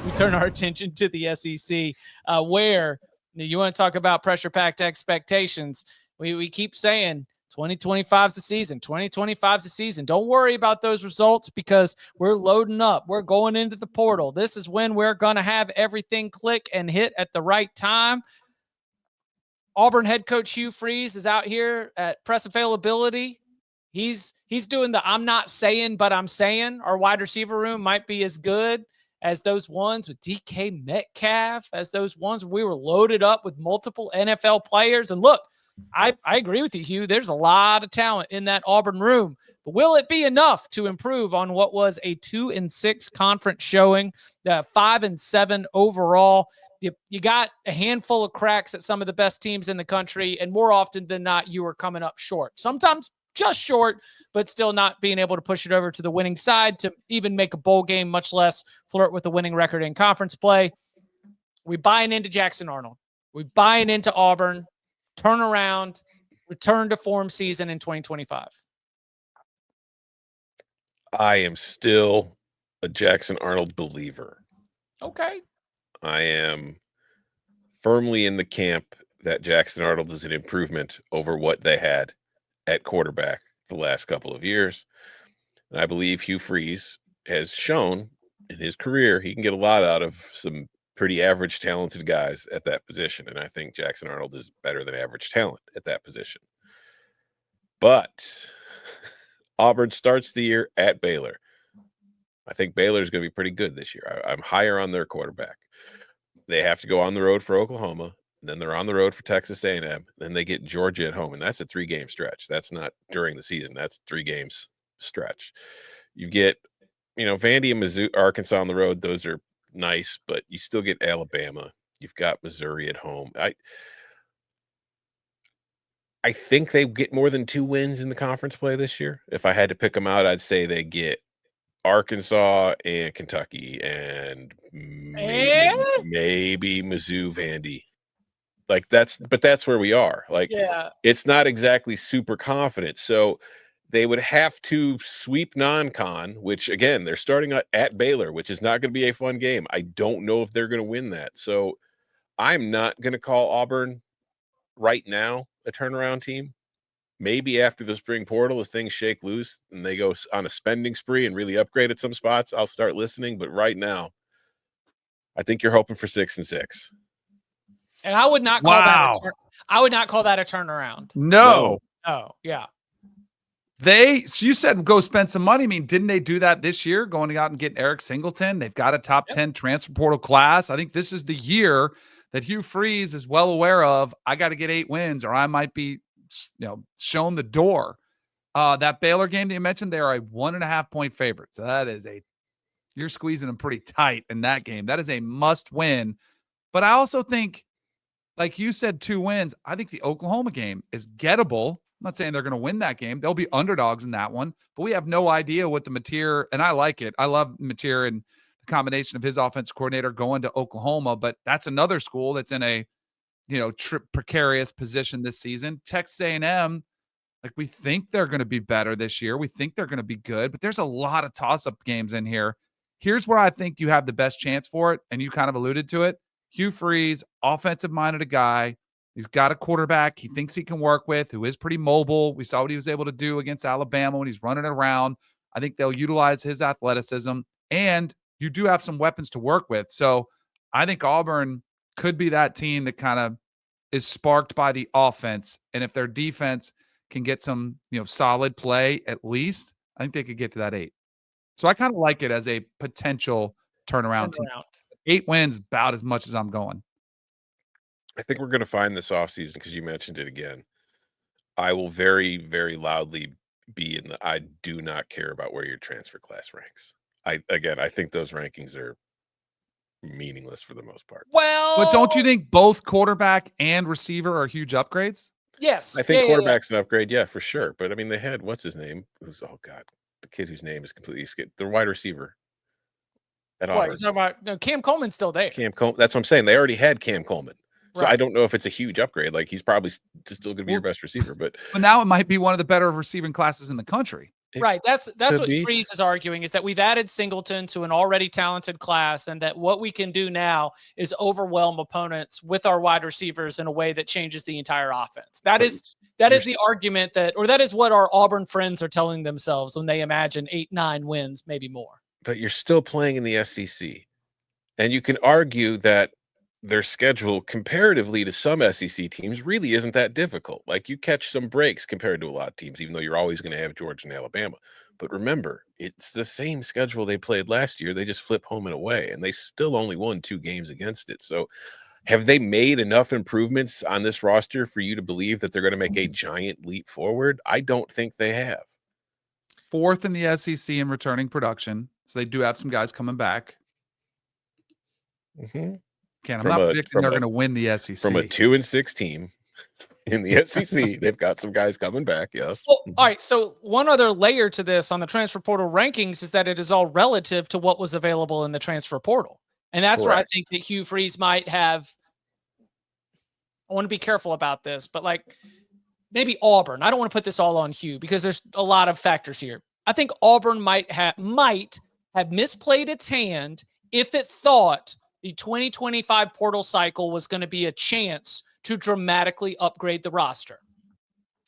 we turn our attention to the SEC, where you want to talk about pressure-packed expectations. We keep saying 2025 is the season. 2025 is the season. Don't worry about those results because we're loading up. We're going into the portal. This is when we're going to have everything click and hit at the right time. Auburn head coach Hugh Freeze is out here at press availability. He's doing the I'm not saying, but I'm saying. Our wide receiver room might be as good as those ones with DK Metcalf, as those ones we were loaded up with multiple NFL players. And look, I agree with you, Hugh. There's a lot of talent in that Auburn room. But will it be enough to improve on what was a 2-6 conference showing, 5-7 overall? You got a handful of cracks at some of the best teams in the country, and more often than not, you are coming up short. Sometimes just short, but still not being able to push it over to the winning side to even make a bowl game, much less flirt with a winning record in conference play. We buying into Jackson Arnold. We buying into Auburn. Turn around, return to form season in 2025. I am still a Jackson Arnold believer. Okay. I am firmly in the camp that Jackson Arnold is an improvement over what they had at quarterback the last couple of years. And I believe Hugh Freeze has shown in his career he can get a lot out of some pretty average talented guys at that position. And I think Jackson Arnold is better than average talent at that position. But Auburn starts the year at Baylor. I think Baylor is going to be pretty good this year. I'm higher on their quarterback. They have to go on the road for Oklahoma. Then they're on the road for Texas A&M. Then they get Georgia at home, and that's a 3-game stretch. That's not during the season. That's 3 games stretch. You get, Vandy and Mizzou, Arkansas on the road. Those are nice, but you still get Alabama. You've got Missouri at home. I think they get more than 2 wins in the conference play this year. If I had to pick them out, I'd say they get Arkansas and Kentucky and maybe Mizzou, Vandy. That's where we are. It's not exactly super confident. So they would have to sweep non-con, which again, they're starting at Baylor, which is not going to be a fun game. I don't know if they're going to win that. So I'm not going to call Auburn right now a turnaround team. Maybe after the spring portal, if things shake loose and they go on a spending spree and really upgrade at some spots, I'll start listening. But right now, I think you're hoping for 6-6. And I would not call that a turnaround. No. Oh, yeah. So you said go spend some money. I mean, didn't they do that this year, going out and getting Eric Singleton? They've got a top 10 transfer portal class. I think this is the year that Hugh Freeze is well aware of. I got to get 8 wins or I might be shown the door. That Baylor game that you mentioned, they are a 1.5-point favorite. So that is you're squeezing them pretty tight in that game. That is a must win. But I also think, like you said, 2 wins. I think the Oklahoma game is gettable. I'm not saying they're going to win that game. They'll be underdogs in that one, but we have no idea what the Mateer, and I like it. I love Mateer and the combination of his offensive coordinator going to Oklahoma, but that's another school that's in a, precarious position this season. Texas A&M, we think they're going to be better this year. We think they're going to be good, but there's a lot of toss-up games in here. Here's where I think you have the best chance for it, and you kind of alluded to it. Hugh Freeze, offensive-minded guy. He's got a quarterback he thinks he can work with, who is pretty mobile. We saw what he was able to do against Alabama when he's running around. I think they'll utilize his athleticism, and you do have some weapons to work with. So I think Auburn could be that team that kind of is sparked by the offense. And if their defense can get some, solid play at least, I think they could get to that 8. So I kind of like it as a potential turnaround team. 8 wins, about as much as I'm going. I think we're going to find this offseason, because you mentioned it again. I will very, very loudly be in the I do not care about where your transfer class ranks. I think those rankings are meaningless for the most part. Well, but don't you think both quarterback and receiver are huge upgrades? Yes. I think quarterback's an upgrade, yeah, for sure. But I mean, they had, what's his name? Oh God, the kid whose name is completely escaped. The wide receiver at Auburn. What, you're talking about? Cam Coleman's still there. Cam Coleman. That's what I'm saying. They already had Cam Coleman. So right. I don't know if it's a huge upgrade. He's probably still going to be your best receiver. But now it might be one of the better receiving classes in the country. Right. That's could what be. Freeze is arguing, is that we've added Singleton to an already talented class, and that what we can do now is overwhelm opponents with our wide receivers in a way that changes the entire offense. That is the argument that is what our Auburn friends are telling themselves when they imagine 8-9 wins, maybe more. But you're still playing in the SEC. And you can argue that their schedule comparatively to some SEC teams really isn't that difficult. Like, you catch some breaks compared to a lot of teams, even though you're always going to have Georgia and Alabama. But remember, it's the same schedule they played last year. They just flip home and away, and they still only won 2 games against it. So have they made enough improvements on this roster for you to believe that they're going to make a giant leap forward? I don't think they have. 4th in the SEC in returning production. So they do have some guys coming back. Mm-hmm. I'm not predicting they're going to win the SEC. From a 2-6 team in the SEC, they've got some guys coming back. Yes. Well, all right. So one other layer to this on the transfer portal rankings is that it is all relative to what was available in the transfer portal. And that's where I think that Hugh Freeze might have. I want to be careful about this, but like maybe Auburn. I don't want to put this all on Hugh because there's a lot of factors here. I think Auburn might have misplayed its hand if it thought the 2025 portal cycle was going to be a chance to dramatically upgrade the roster.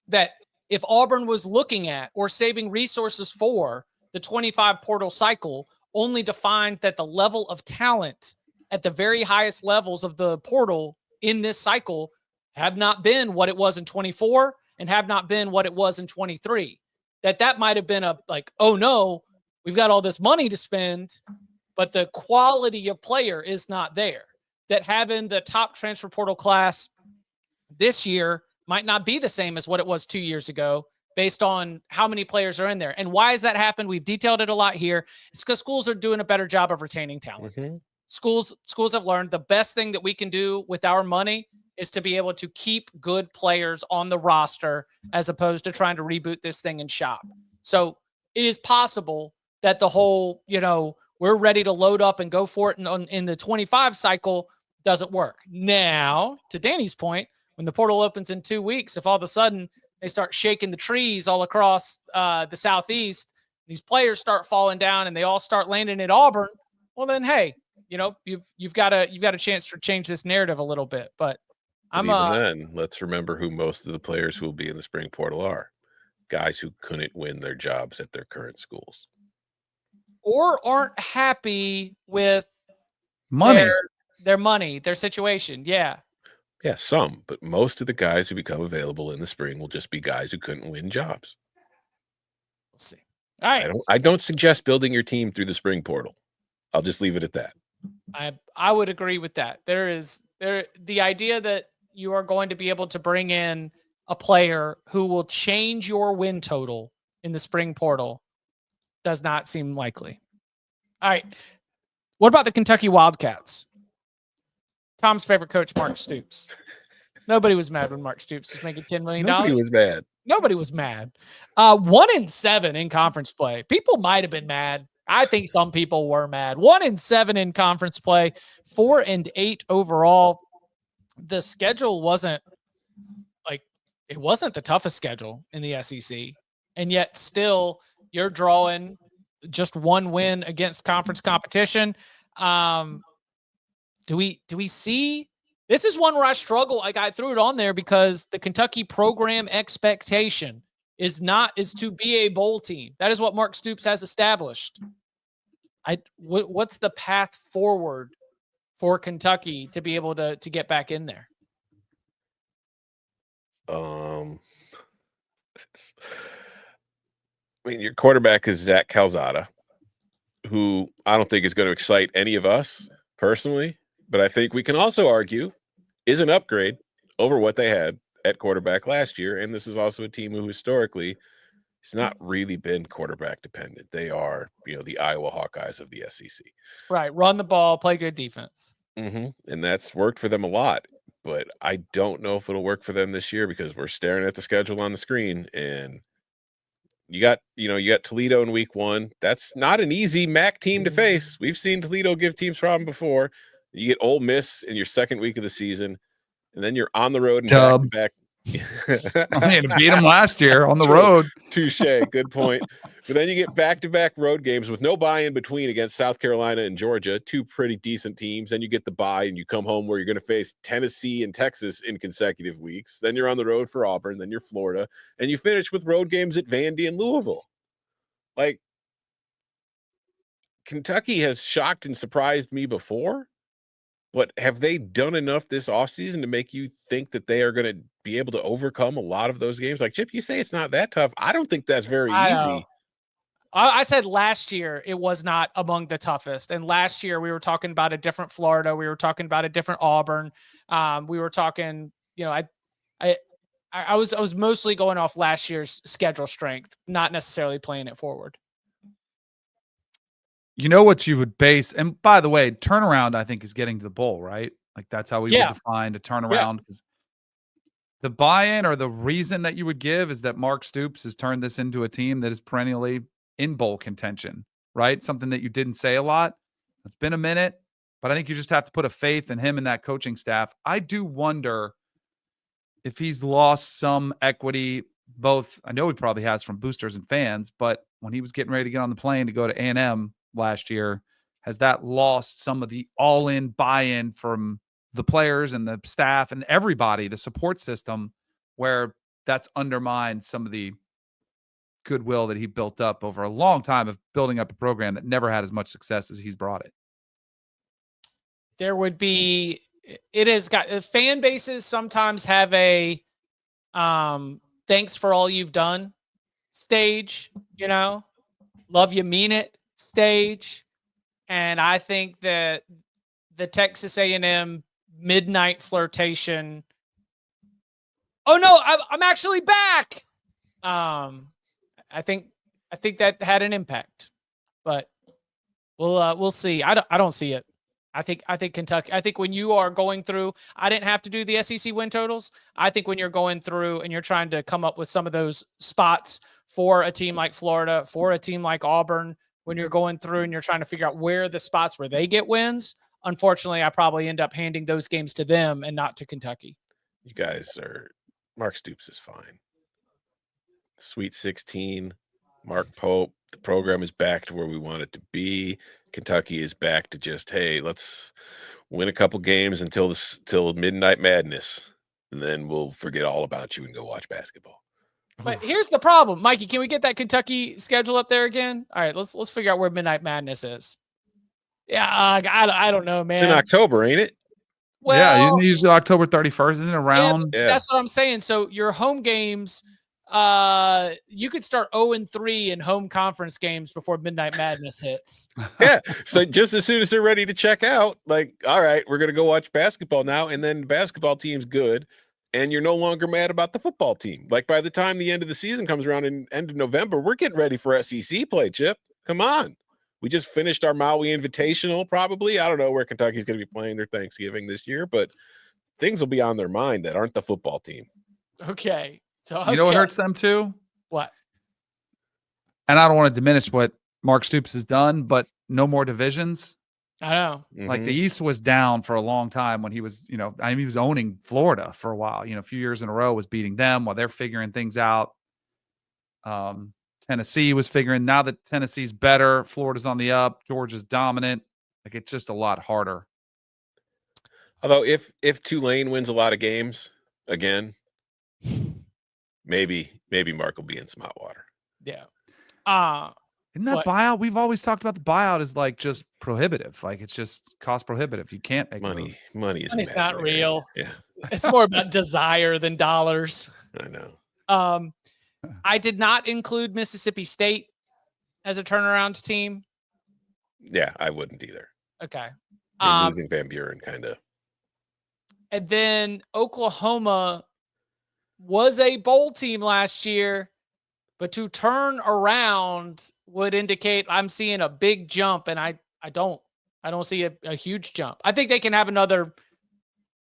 That if Auburn was looking at or saving resources for the 25 portal cycle, only to find that the level of talent at the very highest levels of the portal in this cycle have not been what it was in 24 and have not been what it was in 23, that might have been oh no, we've got all this money to spend, but the quality of player is not there. That having the top transfer portal class this year might not be the same as what it was 2 years ago based on how many players are in there. And why has that happened? We've detailed it a lot here. It's because schools are doing a better job of retaining talent. Mm-hmm. Schools have learned the best thing that we can do with our money is to be able to keep good players on the roster as opposed to trying to reboot this thing and shop. So it is possible that the whole, we're ready to load up and go for it in the 25 cycle doesn't work. Now, to Danny's point, when the portal opens in 2 weeks, if all of a sudden they start shaking the trees all across the Southeast, these players start falling down and they all start landing at Auburn, well then, hey, you've got a chance to change this narrative a little bit. But then let's remember who most of the players who will be in the spring portal are. Guys who couldn't win their jobs at their current schools. Or aren't happy with money, their money, their situation. Yeah. Yeah, some, but most of the guys who become available in the spring will just be guys who couldn't win jobs. We'll see. All right. I don't suggest building your team through the spring portal. I'll just leave it at that. I would agree with that. The idea that you are going to be able to bring in a player who will change your win total in the spring portal does not seem likely. All right. What about the Kentucky Wildcats? Tom's favorite coach, Mark Stoops. Nobody was mad when Mark Stoops was making $10 million. Nobody was mad. Nobody was mad. 1-7 in conference play. People might have been mad. I think some people were mad. 1-7 in conference play, 4-8 overall. The schedule wasn't the toughest schedule in the SEC. And yet still you're drawing just one win against conference competition. Do we see? This is one where I struggle. Like, I threw it on there because the Kentucky program expectation is to be a bowl team. That is what Mark Stoops has established. What's the path forward for Kentucky to be able to get back in there? Your quarterback is Zach Calzada, who I don't think is going to excite any of us personally, but I think we can also argue is an upgrade over what they had at quarterback last year. And this is also a team who historically has not really been quarterback dependent. They are, the Iowa Hawkeyes of the SEC. Right. Run the ball, play good defense. Mm-hmm. And that's worked for them a lot. But I don't know if it'll work for them this year because we're staring at the schedule on the screen. And you got Toledo in week 1. That's not an easy MAC team to face. We've seen Toledo give teams problem before. You get Ole Miss in your second week of the season, and then you're on the road and back-to-back I mean, beat them last year on the road. Touche. Good point. But then you get back-to-back road games with no bye in between against South Carolina and Georgia, two pretty decent teams. Then you get the bye and you come home where you're going to face Tennessee and Texas in consecutive weeks. Then you're on the road for Auburn. Then you're Florida. And you finish with road games at Vandy and Louisville. Like, Kentucky has shocked and surprised me before. But have they done enough this offseason to make you think that they are going to be able to overcome a lot of those games? Like, Chip, you say it's not that tough. I don't think that's very easy. I said last year it was not among the toughest. And last year we were talking about a different Florida. We were talking about a different Auburn. We were talking, I was mostly going off last year's schedule strength, not necessarily playing it forward. You know what you would base, and by the way, turnaround, I think, is getting to the bowl, right? Like that's how we would define a turnaround. Because the buy-in or the reason that you would give is that Mark Stoops has turned this into a team that is perennially in bowl contention, right? Something that you didn't say a lot. It's been a minute, but I think you just have to put a faith in him and that coaching staff. I do wonder if he's lost some equity, both, I know he probably has from boosters and fans, but when he was getting ready to get on the plane to go to A&M last year, has that lost some of the all-in buy-in from the players and the staff and everybody, the support system, where that's undermined some of the goodwill that he built up over a long time of building up a program that never had as much success as he's brought it? There would be, it has got, fan bases sometimes have a thanks for all you've done stage, love you, mean it stage. And I think that the Texas A&M midnight flirtation, oh no, I'm actually back. I think that had an impact, but we'll see. I don't see it. I think Kentucky, I think when you are going through, I didn't have to do the SEC win totals. I think when you're going through and you're trying to come up with some of those spots for a team like Florida, for a team like Auburn, when you're going through and you're trying to figure out where the spots where they get wins, unfortunately, I probably end up handing those games to them and not to Kentucky. You guys Mark Stoops is fine. Sweet 16, Mark Pope, the program is back to where we want it to be. Kentucky is back to just, hey, let's win a couple games until midnight madness, and then we'll forget all about you and go watch basketball. But here's the problem, Mikey. Can we get that Kentucky schedule up there again? All right, let's figure out where midnight madness is. Yeah, I don't know, man. It's in October, ain't it? Well, yeah, usually October 31st, isn't it around? Yeah, that's what I'm saying. So your home games, you could start 0-3 in home conference games before midnight madness hits. Yeah. So just as soon as they're ready to check out, like, all right, we're going to go watch basketball now. And then the basketball team's good. And you're no longer mad about the football team. Like by the time the end of the season comes around in end of November, we're getting ready for SEC play, Chip. Come on. We just finished our Maui Invitational, probably. I don't know where Kentucky's going to be playing their Thanksgiving this year, but things will be on their mind that aren't the football team. Okay. So you know what hurts them too? What? And I don't want to diminish what Mark Stoops has done, but no more divisions. I know. Like the East was down for a long time when he was, he was owning Florida for a while, a few years in a row was beating them while they're figuring things out. Tennessee was figuring, now that Tennessee's better, Florida's on the up, Georgia's dominant. Like it's just a lot harder. Although if Tulane wins a lot of games again, maybe Mark will be in some hot water. Yeah. Isn't that buyout? We've always talked about the buyout as like just prohibitive. Like it's just cost prohibitive. You can't make money's not real. Yeah. It's more about desire than dollars. I know. I did not include Mississippi State as a turnaround team. Yeah, I wouldn't either. Okay. Losing Van Buren kind of. And then Oklahoma was a bowl team last year, but to turn around would indicate I'm seeing a big jump, and I don't see a huge jump. I think they can have another,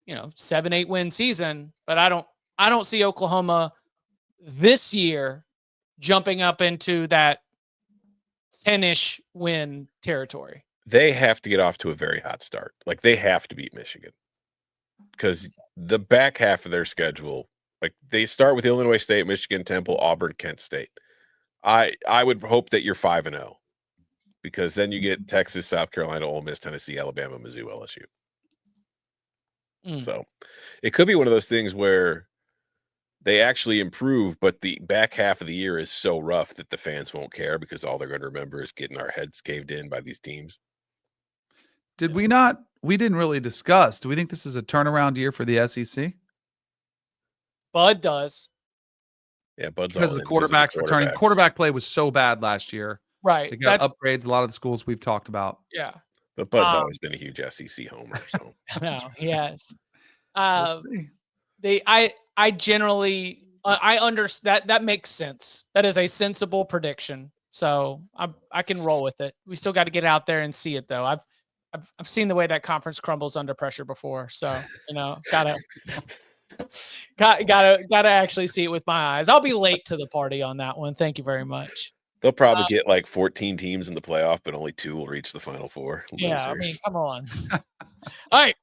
7-8 win season, but I don't see Oklahoma this year jumping up into that 10-ish win territory. They have to get off to a very hot start. Like they have to beat Michigan because the back half of their schedule Like they start with Illinois State, Michigan, Temple, Auburn, Kent State. I would hope that you're 5-0 because then you get Texas, South Carolina, Ole Miss, Tennessee, Alabama, Mizzou, LSU. So it could be one of those things where they actually improve, but the back half of the year is so rough that the fans won't care because all they're going to remember is getting our heads caved in by these teams. Did we not? We didn't really discuss. Do we think this is a turnaround year for the SEC? Bud does. Yeah, Bud's because of the quarterbacks returning. Quarterback play was so bad last year. Right. They got upgrades. A lot of the schools we've talked about. Yeah. But Bud's always been a huge SEC homer. So no, yes. I generally I understand that makes sense. That is a sensible prediction. So I can roll with it. We still got to get out there and see it though. I've seen the way that conference crumbles under pressure before. So, gotta actually see it with my eyes. I'll be late to the party on that one. Thank you very much. They'll probably get like 14 teams in the playoff, but only 2 will reach the Final Four. Yeah, I mean, come on. All right.